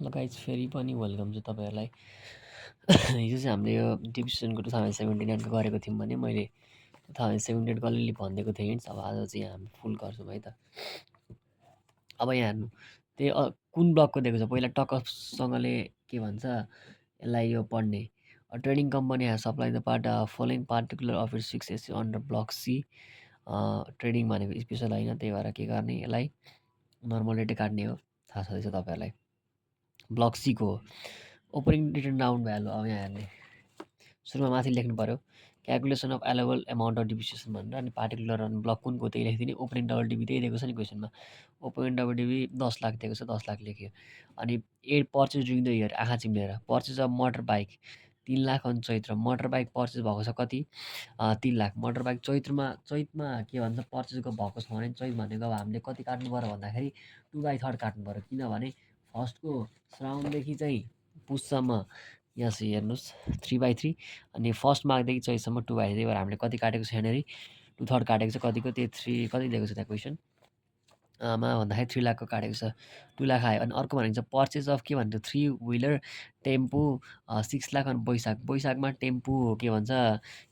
ल गाइज फेरि पनि वेलकम छ तपाईँहरूलाई। हिजो चाहिँ हामीले यो डिभिजनको 2079 गरेको थियौँ भने मैले 2078 अलिअलि भनिदिएको थिएँ हिन्ट्स। अब आज चाहिँ हामी फुल गर्छौँ है त। अब यहाँ हेर्नु त्यही कुन ब्लकको दिएको छ पहिला टक्कसँगले के भन्छ यसलाई यो पढ्ने। Trading company has supply the part following particular of its 6 under block C. Trading भनेको स्पेसल होइन, त्यही भएर के गर्ने यसलाई नर्मल रेटै काट्ने हो, थाहा छँदैछ तपाईँहरूलाई। ब्लक सीको हो ओपनिङ रिटर्न डाउन भ्यालु। अब यहाँ हेर्ने सुरुमा माथि लेख्नु पऱ्यो calculation of allowable amount of depreciation भनेर, अनि पार्टिकुलर अनि ब्लक कुनको त्यही लेखिदिने। ओपनिङ डबल डिबी त्यही दिएको छ नि क्वेसनमा, ओपनिङ डबल डिबी 10 लाख दिएको छ, 10 लाख लेख्यो। अनि पर्चेज ड्युरिङ द इयर आँखा चिम्लेर purchase of motor bike 3 lakh. अनि चैत्र मोटर बाइक पर्चेज भएको छ कति 3 लाख। मोटर बाइक चैतमा के भन्छ पर्चेजको भएको छ भने चैत भनेको अब हामीले कति काट्नु पऱ्यो भन्दाखेरि 2/3 काट्नु पऱ्यो, किनभने फर्स्टको श्रावणदेखि चाहिँ पुससम्म यहाँ चाहिँ हेर्नुहोस् 3/3, अनि फर्स्ट माघदेखि चैतसम्म 2/3। त्यही भएर हामीले कति काटेको छ यहाँनिर 2/3 काटेको छ। कतिको त्यही 3 कति दिएको छ त्यहाँ क्वेसन मा भन्दाखेरि 3 लाखको काटेको छ, 2 लाख आयो। अनि अर्को भनेको छ पर्चेज अफ के भन्छ 3 व्हिलर टेम्पो 6 लाख। अनि वैशाखमा टेम्पो के भन्छ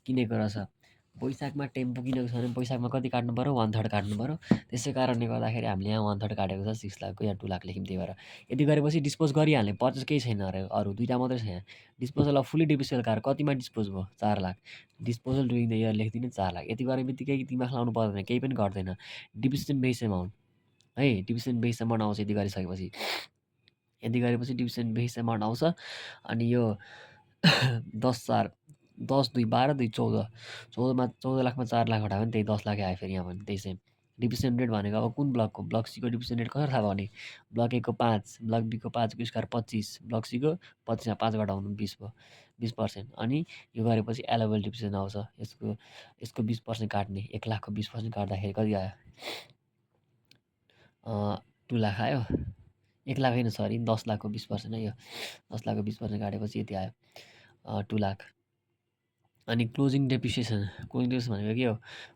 किनेको रहेछ। वैशाखमा टेम्पो किनेको छ भने वैशाखमा कति काट्नु पऱ्यो 1/3 काट्नु पऱ्यो। त्यसै कारणले गर्दाखेरि हामीले यहाँ 1/3 काटेको छ 6 लाखको, यहाँ 2 लाख लेख्यौँ। त्यही भएर यति गरेपछि डिस्पोज गरिहाल्ने, पर्चेज केही छैन अरे, अरू दुईवटा मात्रै छ यहाँ। Disposal of fully depreciable car कतिमा डिस्पोज भयो 4 lakh. Disposal during the year लेखिदिने 4 लाख। यति गर्ने बित्तिकै दिमाग लाउनु पर्दैन, केही पनि गर्दैन। डिप्रिसिएसन बेस एमाउन्ट है, डिभिजन बेस एमाउन्ट आउँछ यति गरिसकेपछि। यति गरेपछि डिभिजन बेस एमाउन्ट आउँछ। अनि यो 10,4 10 2 12 2 14 14 लाखमा 4 लाख हटायो भने त्यही 10 लाखै आयो फेरि यहाँ पनि त्यही सेम। डिभिजन रेट भनेको अब कुन ब्लकको ब्लक सीको डिभिजन रेट कसरी थाहा भयो भने ब्लक ए को 5, ब्लक बी को 5 को स्क्वायर 25, ब्लक सीको 25मा 5 घटाउनु 20 भयो, 20%। अनि यो गरेपछि एलोबल डिभिजन आउँछ। यसको 20% काट्ने, 1 लाखको 20% काट्दाखेरि कति आयो 2 लाख आयो। 1 लाख होइन सरी 10 लाखको 20% है, यो 10 लाखको 20% काटेपछि यति आयो 2 लाख। अनि क्लोजिङ डेप्रिसिएसन भनेको के हो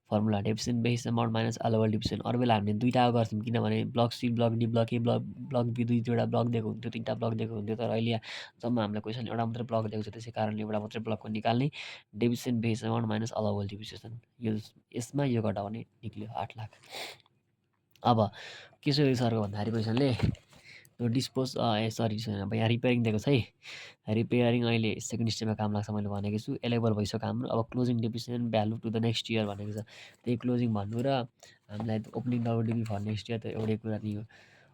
formula depreciation base amount minus allowable division. अरू बेला हामीले दुईवटा गर्थ्यौँ, किनभने block C block D block A block B दुईवटा ब्लक दिएको हुन्थ्यो, 3टा ब्लक दिएको हुन्थ्यो। तर अहिले जम्मा हामीलाई क्वेसन एउटा मात्रै ब्लक दिएको छ, त्यसै कारणले एउटा मात्रै ब्लकको निकाल्ने। Depreciation base amount minus allowable division, यो यसमा यो घटाउने निक्ल्यो 8 लाख। अब के छ सरको भन्दाखेरि क्वेसनले त्यो डिस्पोज सरी अब यहाँ रिपेयरिङ दिएको छ है। रिपेयरिङ अहिले सेकेन्ड स्टेपमा काम लाग्छ मैले भनेको छु। एलेबल भइसक्यो हाम्रो। अब closing depreciation value to the next year भनेको छ, त्यही क्लोजिङ भन्नु र हामीलाई opening double DB for next year त एउटै कुरा नि हो।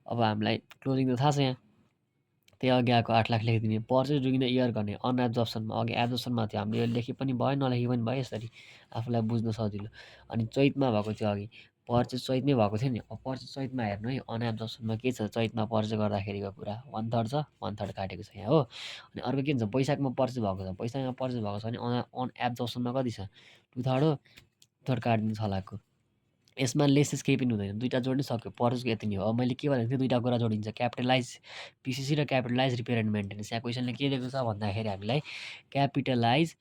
अब हामीलाई क्लोजिङ त थाहा छ, यहाँ त्यही अघि आएको 8 लाख लेखिदिने। पर्चेज ड्युरिङ द इयर गर्ने अनएब्जर्प्सनमा, अघि एब्जर्प्सनमा थियो हामीले, यो लेखे पनि भयो नलेखे पनि भयो, यसरी आफूलाई बुझ्न सजिलो। अनि चैतमा भएको थियो अघि पर्चेज चैतमै भएको थियो नि। अब पर्चेज चैतमा हेर्नु है, अनएब्जर्प्सनमा के छ चैतमा पर्चेज गर्दाखेरिको कुरा 1/3 छ, 1/3 काटेको छ यहाँ हो। अनि अर्को के भन्छ वैशाखमा पर्चेज भएको छ, वैशाखमा पर्चेज भएको छ भने अनएब्जर्प्सनमा कति छ 2/3 हो, 2/3 काटिदिनु 6 लाखको। यसमा लेसेस केही पनि हुँदैन, दुईवटा जोड्नै सक्यो, पर्चेजको यति नै हो। अब मैले के भनेको थिएँ दुईवटा कुरा जोडिन्छ, क्यापिटलाइज पिसिसी र क्यापिटलाइज रिपेयर एन्ड मेन्टेनेन्स। यहाँ क्वेसनले के दिएको छ भन्दाखेरि हामीलाई क्यापिटलाइज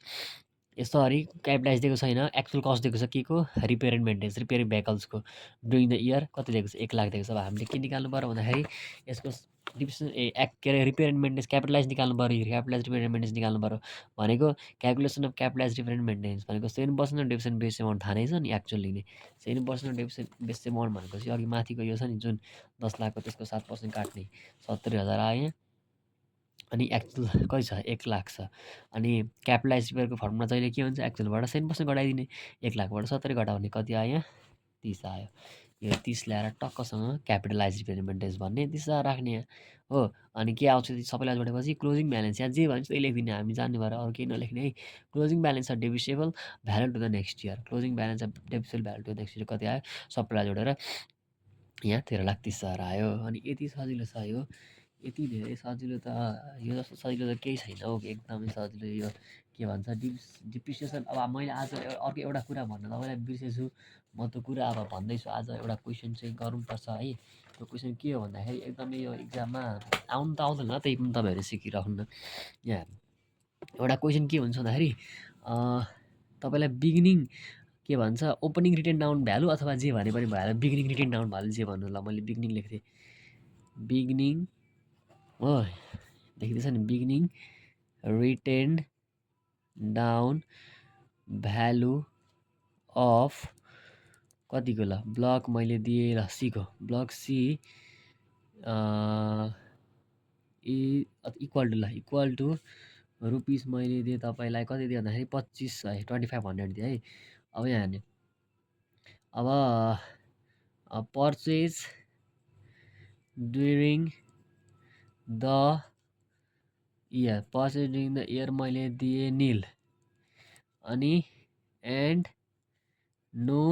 क्यापिटलाइज दिएको छैन, एक्चुअल कस्ट दिएको छ के को रिपेयर एन्ड मेन्टेनेन्स, रिपेयरिङ भेहिकल्सको ड्युरिङ द इयर कति दिएको छ 1 लाख दिएको छ। अब हामीले के निकाल्नु पऱ्यो भन्दाखेरि यसको डिभिजन के अरे रिपेयर एन्ड मेन्टेनेन्स क्यापिटलाइज निकाल्नु पऱ्यो, क्यापिटलाइज रिपेयर एन्ड मेन्टेनेन्स निकाल्नु पऱ्यो भनेको calculation of capitalise repair and maintenance भनेको 7% अफ डिभिजन बेस एमाउन्ट थाहा नै छ नि एक्चुअल लिने। 7% अफ डिभिजन बेस एमाउन्ट भनेपछि अघि माथिको यो छ नि जुन 10 लाखको त्यसको 7% काट्ने 70,000 आयो यहाँ। अनि एक्चुअल कति छ 1 लाख छ। अनि क्यापिटलाइज रिपेयरको फर्मुला जहिले के हुन्छ एक्चुअलबाट 7% घटाइदिने, 1 लाखबाट 70 घटाउने कति आयो यहाँ 30 आयो। यो 30 ल्याएर टक्कसँग क्यापिटलाइज रिपेयर मेन्टेनेन्स भन्ने 30,000 राख्ने यहाँ हो। अनि के आउँछ सबैलाई जोडेपछि क्लोजिङ ब्यालेन्स, यहाँ जे भन्छ त्यही लेखिदिने, हामी जान्ने भएर अरू केही नलेख्ने है। Closing balance of depreciable value to the next year, closing balance of depreciable value to the next year कति आयो सबैलाई जोडेर यहाँ 13,30,000 आयो। अनि यति सजिलो छ यो, यति धेरै सजिलो त यो जस्तो सजिलो त केही छैन हौ, एकदमै सजिलो यो के भन्छ डिप्रिसिएसन। अब मैले आज अर्को एउटा कुरा भन्न तपाईँलाई बिर्सेछु, म त्यो कुरा अब भन्दैछु। आज एउटा क्वेसन चाहिँ गरौँपर्छ है। त्यो क्वेसन के हो भन्दाखेरि एकदमै यो इक्जाममा आउनु त आउँदैन, त्यही पनि तपाईँहरू सिकिराख्नु। यहाँ एउटा क्वेसन के हुन्छ भन्दाखेरि तपाईँलाई बिगिनिङ के भन्छ ओपनिङ रिटेन डाउन भ्यालु अथवा जे भने पनि भइहाल्यो, बिगिनिङ रिटेन डाउन भ्यालु जे भन्नु, ल मैले बिगिनिङ लेख्थेँ बिगिनिङ हो देखिँदैछ नि, beginning retained down value of कतिको ल ब्लक मैले दिएँ ल सीको ब्लक सी इक्वल टु ल इक्वल टु रुपिस मैले दिएँ तपाईँलाई कति दिएँ भन्दाखेरि 2500 2500 दिएँ है। अब यहाँ हेर्ने अब पर्चेज ड्युरिङ द इयर मैले दिएँ निल अनि and no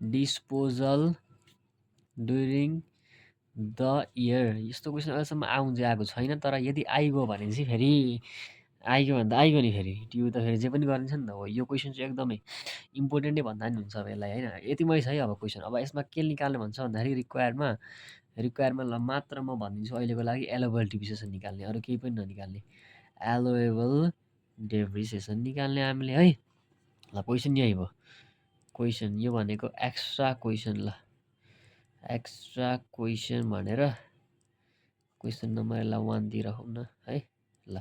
disposal during the year. यस्तो क्वेसन अहिलेसम्म आएको छैन, तर यदि आइगयो भने चाहिँ फेरि आइगयो भने त आइगयो नि, फेरि त्यो त फेरि जे पनि गरिन्छ नि त। हो, यो क्वेसन चाहिँ एकदमै इम्पोर्टेन्टै भन्दा नि हुन्छ अब यसलाई होइन। यतिमै छ है अब क्वेसन। अब यसमा के निकाल्ने भन्छ भन्दाखेरि रिक्वायरमा ल मात्र म भनिदिन्छु अहिलेको लागि एलोवेबल डिप्रिसिएसन निकाल्ने, अरू केही पनि ननिकाल्ने। एलोवेबल डिप्रिसिएसन निकाल्ने हामीले है। ल क्वेसन यही भयो। क्वेसन यो भनेको एक्स्ट्रा क्वेसन ल एक्स्ट्रा क्वेसन भनेर क्वेसन नम्बर ल 1 दिइराखौँ न है। ल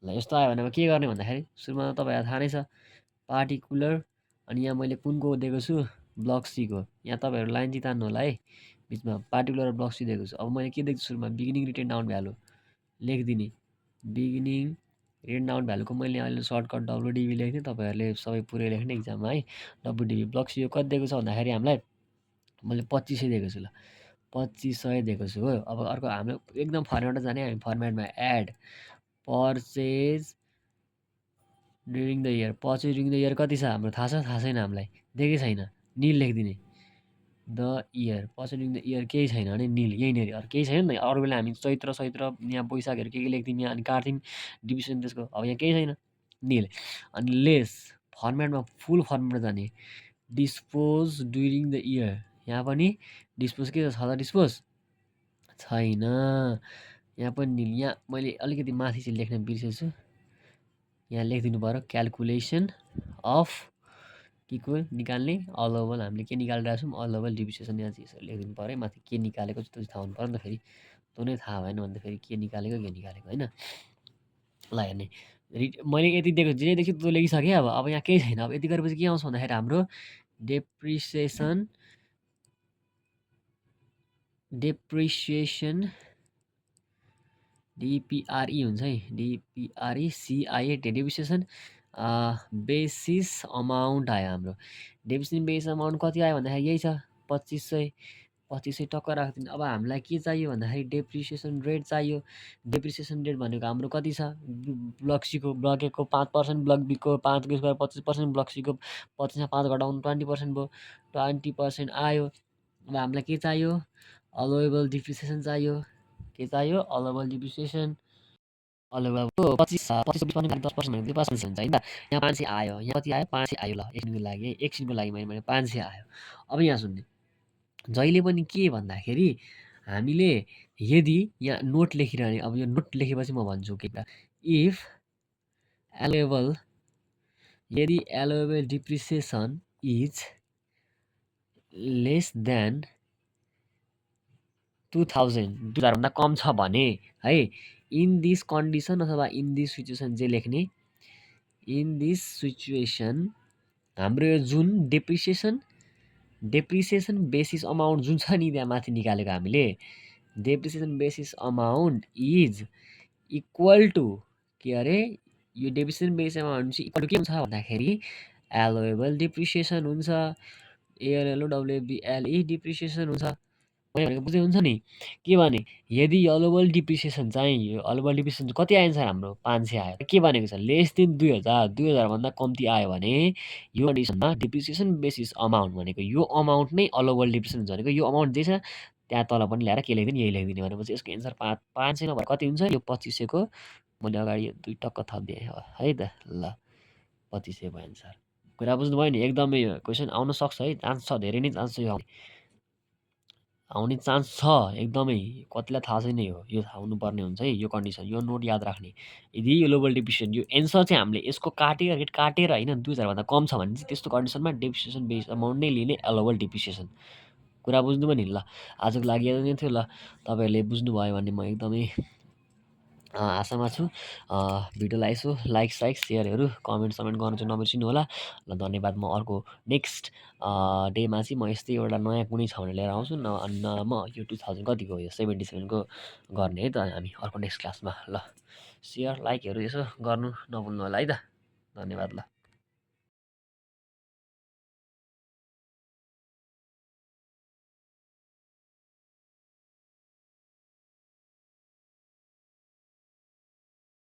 यस्तो आयो भने अब के गर्ने भन्दाखेरि सुरुमा त तपाईँलाई थाहा नै छ पार्टिकुलर अनि यहाँ मैले कुनको दिएको छु ब्लक सीको। यहाँ तपाईँहरू लाइन चाहिँ तान्नु होला है बिचमा पार्टिकुलर ब्लक सी दिएको छु। अब मैले के दिएको छु सुरुमा बिगिनिङ रिटेन डाउन भ्यालु लेखिदिने। बिगिनिङ रिटेन डाउन भ्यालुको मैले अहिले सर्टकट डब्लुडिबी लेख्ने, तपाईँहरूले सबै पुरै लेख्ने इक्जाममा है। डब्लुडिबी ब्लक सी कति दिएको छ भन्दाखेरि हामीलाई मैले 2500 दिएको छु ल 2500 दिएको छु हो। अब अर्को हाम्रो एकदम फर्मेटमा जाने हामी फर्मेटमा add purchase during the year. Purchase during the year कति छ हाम्रो थाहा छ? थाहा छैन, हामीलाई देखेकै छैन। निल लेखिदिने the year purchase during the year केही छैन भने निल यहीँनिर अरू केही छैन नि त। अरू बेला हामी चैत्र यहाँ वैशाखहरू के लेख्थ्यौँ यहाँ अनि काट्थ्यौँ डिभिजन त्यसको। अब यहाँ केही छैन निल। अनि लेस फर्मेटमा फुल फर्मेटमा जाने डिस्पोज ड्युरिङ द इयर। यहाँ पनि डिस्पोज के छ त डिस्पोज छैन, यहाँ पनि निल। यहाँ मैले अलिकति माथि चाहिँ लेख्न बिर्सेछु, यहाँ लेखिदिनु पऱ्यो क्यालकुलेसन अफ के को निकाल्ने अलोवेबल। हामीले के निकालिरहेको छौँ अलोवेबल डिप्रिसिएसन। यहाँ चाहिँ यसरी लेखिदिनु पऱ्यो है माथि के निकालेको त्यो चाहिँ थाहा हुनु पऱ्यो नि त। फेरि त्यो नै थाहा भएन भने त फेरि के निकालेको होइन। ल हेर्ने मैले यति दिएको जे देख्छु त्यो लेखिसकेँ। अब यहाँ केही छैन। अब यति गरेपछि के आउँछ भन्दाखेरि हाम्रो डेप्रिसिएसन डिपिआरई हुन्छ है, डिपिआरई सिआइए डेप्रिसिएसन बेसिस अमाउन्ट आयो हाम्रो। डेप्रिसिएसन बेसिस अमाउन्ट कति आयो भन्दाखेरि यही छ 2500 टक्क राखिदिनु। अब हामीलाई के चाहियो भन्दाखेरि डेप्रिसिएसन रेट चाहियो। डेप्रिसिएसन रेट भनेको हाम्रो कति छ ब्लक सीको ब्लक एको 5%, ब्लक बीको 5 को स्क्वायर 25%, ब्लक सीको 25मा 5 घटाउनु 20% भयो, 20% आयो। अब हामीलाई के चाहियो अलोवेबल डिप्रिसिएसन चाहियो। के चाहियो अलोवेबल डिप्रिसिएसन। अलोवेबल 25% 10% भनेको 500 हुन्छ होइन। यहाँ 500 आयो, यहाँ कति आयो 500 आयो। ल एकछिनको लागि मैले 500 आयो। अब यहाँ सुन्ने जहिले पनि के भन्दाखेरि हामीले यदि यहाँ नोट लेखिरहने, अब यो नोट लेखेपछि म भन्छु के इफ यदि allowable depreciation is less than 2000 भन्दा कम छ भने है इन दिस कन्डिसन अथवा इन दिस सिचुएसन जे लेख्ने इन दिस सिचुएसन हाम्रो यो जुन डेप्रिसिएसन बेसिस अमाउन्ट जुन छ नि त्यहाँ माथि निकालेको हामीले depreciation basis amount is equal to के अरे यो डेप्रिसिएसन बेसिस अमाउन्ट चाहिँ इक्वल टु के हुन्छ भन्दाखेरि एलोवेबल डिप्रिसिएसन हुन्छ। एएलएलओडब्लुबिएलई डिप्रिसिएसन हुन्छ भनेको बुझ्दै हुन्छ नि। के भने यदि अलोवेबल डिप्रिसिएसन चाहिँ अलोवेबल डिप्रिसिएसन कति आयो सर हाम्रो 500 आयो। के भनेको छ लेस देन 2000 भन्दा कम्ती आयो भने यो कन्डिसनमा डिप्रिसिएसन बेसिस अमाउन्ट भनेको यो अमाउन्ट नै अलोवेबल डिप्रिसिएसन भनेको यो अमाउन्ट जे छ त्यहाँ तल पनि ल्याएर के लेखिदिने यही लेखिदिने भनेपछि यसको एन्सर 500 नभए कति हुन्छ यो 2500 को मैले अगाडि 2 टक्क थपिदिएँ है त। ल 2500 भयो एन्सर। कुरा बुझ्नुभयो नि। एकदमै क्वेसन आउन सक्छ है, चान्स छ, धेरै नै चान्स छ आउने चान्स छ एकदमै। कतिलाई थाहा छैन यो थाहा हुनुपर्ने हुन्छ है यो कन्डिसन। यो नोट याद राख्ने यदि यो लोबल डिप्रिसिएसन यो एन्सर चाहिँ हामीले यसको रेट काटेर होइन 2000 भन्दा कम छ भने चाहिँ त्यस्तो कन्डिसनमा डेप्रिसिएसन बेस अमाउन्ट नै लिने एलोवेबल डिप्रिसिएसन। कुरा बुझ्नुभयो नि। ल आजको लागि यति नै थियो। ल तपाईँहरूले बुझ्नुभयो भने म एकदमै आशामा छु। भिडियोलाई यसो लाइक सेयरहरू, कमेन्ट-समेन्ट गर्नु चाहिँ नबिर्सिनु होला। ल धन्यवाद। म अर्को नेक्स्ट डेमा चाहिँ म यस्तै एउटा नयाँ कुनै छ भने लिएर आउँछु। न म यो 2000 कतिको हो यो 77 को गर्ने है त हामी अर्को नेक्स्ट क्लासमा। ल सेयर, लाइकहरू यसो गर्नु नभुल्नु होला है त। धन्यवाद ल।